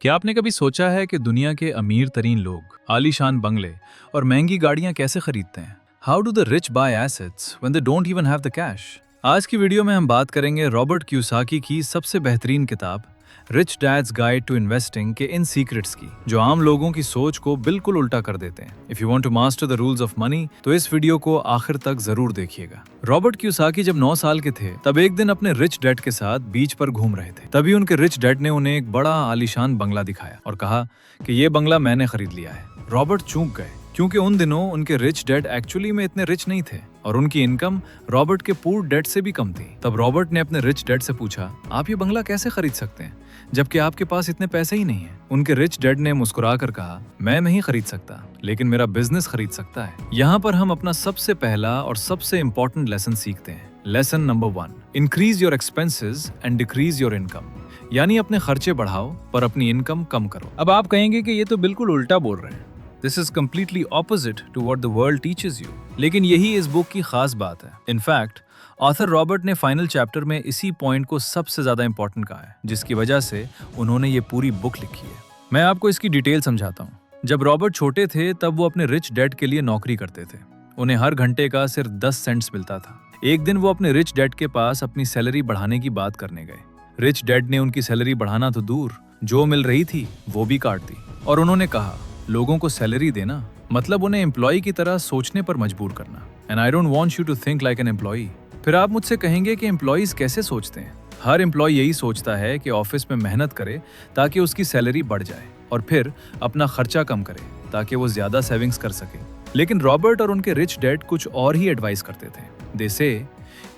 क्या आपने कभी सोचा है कि दुनिया के अमीर तरीन लोग आलीशान बंगले और महंगी गाड़ियां कैसे खरीदते हैं? How do the rich by assets when they don't even have the cash? आज की वीडियो में हम बात करेंगे रॉबर्ट क्यूसाकी की सबसे बेहतरीन किताब rich dad's guide to investing के इन सीक्रेट्स की, जो आम लोगों की सोच को बिल्कुल उल्टा कर देते हैं। If you want to master the rules of money, तो इस वीडियो को आखिर तक जरूर देखिएगा। रॉबर्ट क्यूसाकी जब 9 साल के थे, तब एक दिन अपने रिच डैड के साथ बीच पर घूम रहे थे। तभी उनके रिच डैड ने उन्हें एक बड़ा आलीशान बंगला दिखाया और कहा कि ये बंगला मैंने खरीद लिया है। रॉबर्ट चूक गए, क्योंकि उन दिनों उनके रिच डैड एक्चुअली में इतने रिच नहीं थे और उनकी इनकम रॉबर्ट के पुअर डैड से भी कम थी। तब रॉबर्ट ने अपने रिच डैड से पूछा, आप ये बंगला कैसे खरीद सकते हैं जबकि आपके पास इतने पैसे ही नहीं हैं? उनके रिच डैड ने मुस्कुराकर कहा, मैं नहीं खरीद सकता, लेकिन मेरा बिजनेस खरीद सकता है। यहाँ पर हम अपना सबसे पहला और सबसे इंपॉर्टेंट लेसन सीखते हैं। Lesson number 1, increase your expenses and decrease your income. यानी अपने खर्चे बढ़ाओ पर अपनी इनकम कम करो। अब आप कहेंगे कि ये तो बिल्कुल उल्टा बोल रहे हैं। This is completely opposite to what the world teaches you. लेकिन यही इस बुक की खास बात है। In fact, ऑथर रॉबर्ट ने फाइनल चैप्टर में इसी पॉइंट को सबसे ज्यादा इंपॉर्टेंट कहा है, जिसकी वजह से उन्होंने ये पूरी बुक लिखी है। मैं आपको इसकी डिटेल समझाता हूँ। जब रॉबर्ट छोटे थे, तब वो अपने रिच डैड के लिए नौकरी करते थे। उन्हें हर घंटे का सिर्फ 10 सेंट्स मिलता था। एक दिन वो अपने रिच डैड के पास अपनी सैलरी बढ़ाने की बात करने गए। रिच डैड ने उनकी सैलरी बढ़ाना तो दूर, जो मिल रही थी वो भी काट दी और उन्होंने कहा, लोगों को सैलरी देना मतलब उन्हें एम्प्लॉय की तरह सोचने पर मजबूर करना। And I don't want you to think like an employee. फिर आप मुझसे कहेंगे कि एम्प्लॉयज कैसे सोचते हैं? हर एम्प्लॉय यही सोचता है कि ऑफिस में मेहनत करे ताकि उसकी सैलरी बढ़ जाए और फिर अपना खर्चा कम करे ताकि वो ज्यादा सेविंग्स कर सके। लेकिन रॉबर्ट और उनके रिच डैड कुछ और ही एडवाइस करते थे। दे से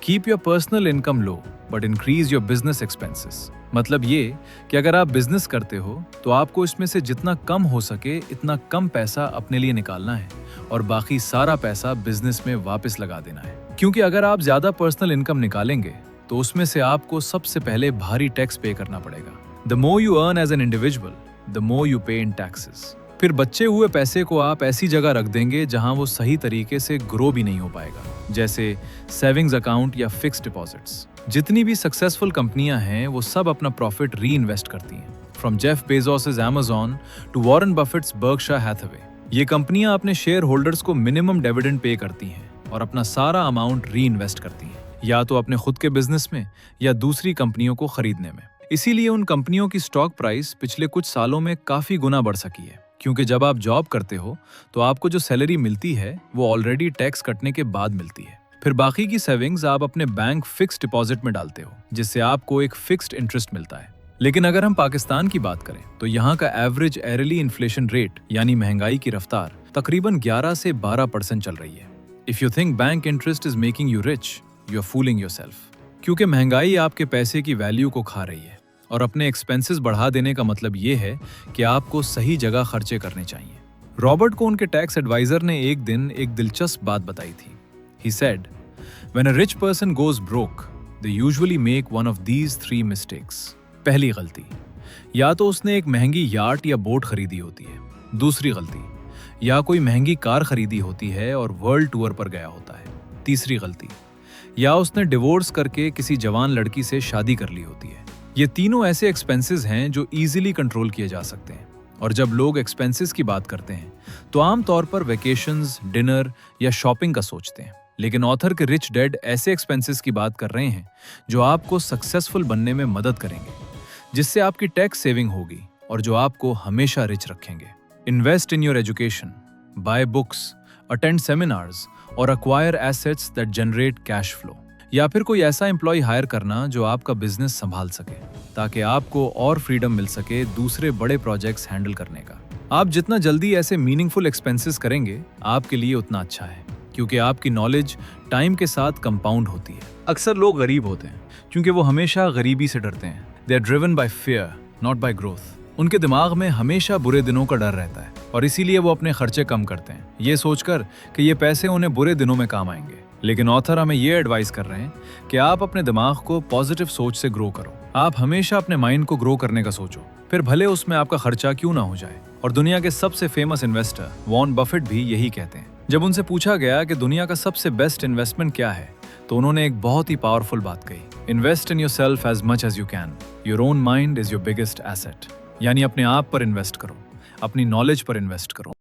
keep your personal income low but increase your business expenses. मतलब ये कि अगर आप बिजनेस करते हो तो आपको इसमें से जितना कम हो सके इतना कम पैसा अपने लिए निकालना है और बाकी सारा पैसा बिजनेस में वापस लगा देना है। क्योंकि अगर आप ज्यादा पर्सनल इनकम निकालेंगे तो उसमें से आपको सबसे पहले भारी टैक्स पे करना पड़ेगा। The more you earn as an individual, the more you pay in taxes. फिर बचे हुए पैसे को आप ऐसी जगह रख देंगे जहां वो सही तरीके से ग्रो भी नहीं हो पाएगा, जैसे सेविंग्स अकाउंट या फिक्स्ड डिपॉजिट्स। जितनी भी सक्सेसफुल कंपनियां हैं वो सब अपना प्रॉफिट री इन्वेस्ट करती हैं, from Jeff Bezos Amazon to Warren Buffett's Berkshire Hathaway. ये कंपनियां अपने शेयर होल्डर्स को मिनिमम डिविडेंड पे करती हैं और अपना सारा अमाउंट री इन्वेस्ट करती हैं, या तो अपने खुद के बिजनेस में या दूसरी कंपनियों को खरीदने में। इसीलिए उन कंपनियों की स्टॉक प्राइस पिछले कुछ सालों में काफी गुना बढ़ सकी है, क्योंकि जब आप जॉब करते हो तो आपको जो सैलरी मिलती है वो ऑलरेडी टैक्स कटने के बाद मिलती है। फिर बाकी की सेविंग्स आप अपने बैंक फिक्स्ड डिपॉजिट में डालते हो, जिससे आपको एक फिक्स्ड इंटरेस्ट मिलता है। लेकिन अगर हम पाकिस्तान की बात करें तो यहाँ का एवरेज एयरली इन्फ्लेशन रेट यानी महंगाई की रफ्तार तकरीबन 11 से 12% चल रही है। If you think bank interest is making you rich, you are fooling yourself. क्योंकि महंगाई आपके पैसे की वैल्यू को खा रही है और अपने एक्सपेंसेस बढ़ा देने का मतलब ये है कि आपको सही जगह खर्चे करने चाहिए। रॉबर्ट को उनके टैक्स एडवाइजर ने एक दिन एक दिलचस्प बात बताई थी। He said, when a rich person goes broke, they usually make one of these 3 mistakes. पहली गलती, या तो उसने एक महंगी याट या बोट खरीदी होती है। दूसरी गलती, या कोई महंगी कार खरीदी होती है और वर्ल्ड टूर पर गया होता है। तीसरी गलती, या उसने डिवोर्स करके किसी जवान लड़की से शादी कर ली होती है। ये तीनों ऐसे एक्सपेंसेस हैं जो इजीली कंट्रोल किए जा सकते हैं। और जब लोग एक्सपेंसेस की बात करते हैं तो आमतौर पर वेकेशंस, डिनर या शॉपिंग का सोचते हैं। लेकिन ऑथर के रिच डैड ऐसे एक्सपेंसेस की बात कर रहे हैं जो आपको सक्सेसफुल बनने में मदद करेंगे, जिससे आपकी टैक्स सेविंग होगी और जो आपको हमेशा रिच रखेंगे। Invest in your education, buy books, attend seminars और acquire assets that generate cash flow. या फिर कोई ऐसा एम्प्लॉय हायर करना जो आपका बिजनेस संभाल सके, ताकि आपको और फ्रीडम मिल सके दूसरे बड़े प्रोजेक्ट्स हैंडल करने का। आप जितना जल्दी ऐसे मीनिंगफुल एक्सपेंसेस करेंगे आपके लिए उतना अच्छा है, क्योंकि आपकी नॉलेज टाइम के साथ कंपाउंड होती है। अक्सर लोग गरीब होते हैं क्योंकि वो हमेशा गरीबी से डरते हैं। They are driven by fear, not by growth. उनके दिमाग में हमेशा बुरे दिनों का डर रहता है और इसीलिए वो अपने खर्चे कम करते हैं, ये सोचकर कि ये पैसे उन्हें बुरे दिनों में काम आएंगे। लेकिन ऑथर हमें ये एडवाइस कर रहे हैं कि आप अपने दिमाग को पॉजिटिव सोच से ग्रो करो। आप हमेशा अपने माइंड को ग्रो करने का सोचो, फिर भले उसमें आपका खर्चा क्यों ना हो जाए। और दुनिया के सबसे फेमस इन्वेस्टर वॉरेन बफेट भी यही कहते हैं। जब उनसे पूछा गया कि दुनिया का सबसे बेस्ट इन्वेस्टमेंट क्या है, तो उन्होंने एक बहुत ही पावरफुल बात कही, invest in yourself as much as you can, your own mind is your biggest asset. यानी अपने आप पर इन्वेस्ट करो, अपनी नॉलेज पर इन्वेस्ट करो।